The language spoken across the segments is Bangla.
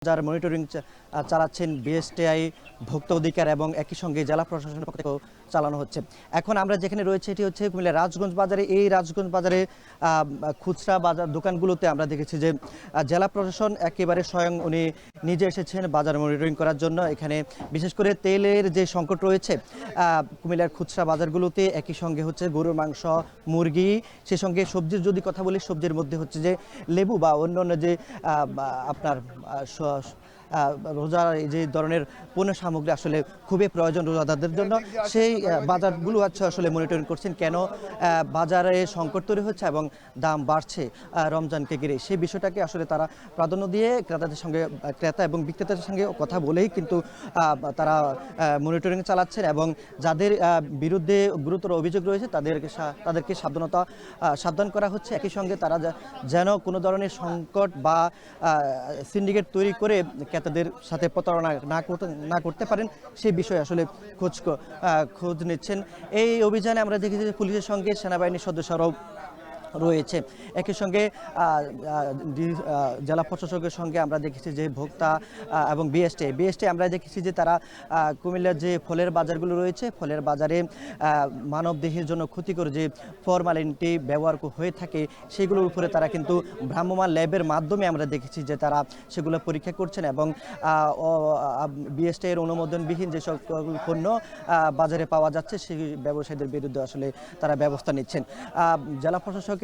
যার মনিটরিং চালাচ্ছেন বিএসটিআই, ভোক্তা অধিকার এবং একই সঙ্গে জেলা প্রশাসনের পক্ষ থেকেও চালানো হচ্ছে। এখন আমরা যেখানে রয়েছে এটি হচ্ছে কুমিল্লা রাজগঞ্জ বাজারে। এই রাজগঞ্জ বাজারে খুচরা বাজার দোকানগুলোতে আমরা দেখেছি যে জেলা প্রশাসন একেবারে স্বয়ং উনি নিজে এসেছেন বাজার মনিটরিং করার জন্য। এখানে বিশেষ করে তেলের যে সংকট রয়েছে কুমিল্লার খুচরা বাজারগুলোতে, একই সঙ্গে হচ্ছে গরুর মাংস, মুরগি, সে সঙ্গে সবজির যদি কথা বলি, সবজির মধ্যে হচ্ছে যে লেবু বা অন্যান্য যে আপনার রোজার যে ধরনের পণ্য সামগ্রী আসলে খুবই প্রয়োজন রোজাদারদের জন্য, সেই বাজারগুলো আসলে মনিটরিং করছেন কেন বাজারে সংকট তৈরি হচ্ছে এবং দাম বাড়ছে রমজানকে ঘিরে। সেই বিষয়টাকে আসলে তারা প্রাধান্য দিয়ে ক্রেতা এবং বিক্রেতাদের সঙ্গে কথা বলেই কিন্তু তারা মনিটরিং চালাচ্ছেন এবং যাদের বিরুদ্ধে গুরুতর অভিযোগ রয়েছে তাদেরকে সাবধান করা হচ্ছে। একই সঙ্গে তারা যেন কোনো ধরনের সংকট বা সিন্ডিকেট তৈরি করে ক্রেতাদের সাথে প্রতারণা না করতে পারেন, সেই বিষয়ে আসলে খোঁজ নিচ্ছেন। এই অভিযানে আমরা দেখেছি যে পুলিশের সঙ্গে সেনাবাহিনীর সদস্যরাও রয়েছে। একই সঙ্গে জেলা প্রশাসকের সঙ্গে আমরা দেখেছি যে ভোক্তা এবং বিএসটি আমরা দেখেছি যে তারা কুমিল্লার যে ফলের বাজারগুলো রয়েছে, ফলের বাজারে মানবদেহের জন্য ক্ষতিকর যে ফরমালিনটি ব্যবহার হয়ে থাকে সেগুলোর উপরে তারা কিন্তু ভ্রাম্যমাণ ল্যাবের মাধ্যমে আমরা দেখেছি যে তারা সেগুলো পরীক্ষা করছেন এবং বিএসটি এর অনুমোদনবিহীন যে সকল পণ্য বাজারে পাওয়া যাচ্ছে সেই ব্যবসায়ীদের বিরুদ্ধে আসলে তারা ব্যবস্থা নিচ্ছেন। জেলা প্রশাসক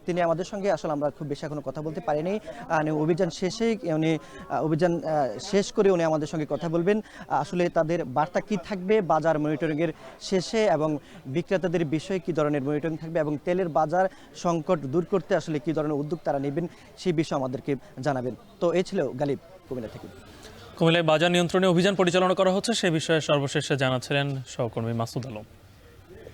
তিনি আমাদের সঙ্গে আসলে আমরা খুব বেশি এখনো কথা বলতে পারিনি। অভিযান শেষ করে উনি আমাদের সঙ্গে কথা বলবেন। আসলে তাদের বার্তা কি থাকবে বাজার মনিটরিংয়ের শেষে এবং বিক্রেতাদের বিষয়ে কি ধরনের মনিটরিং থাকবে এবং তেলের বাজার সংকট দূর করতে আসলে কি ধরনের উদ্যোগ তারা নেবেন সেই বিষয়ে আমাদেরকে জানাবেন। তো এই ছিল গালিব কুমিল্লা থেকে। কুমিল্লায় বাজার নিয়ন্ত্রণে অভিযান পরিচালনা করা হচ্ছে সে বিষয়ে সর্বশেষে জানাচ্ছিলেন সহকর্মী মাসুদ আলম।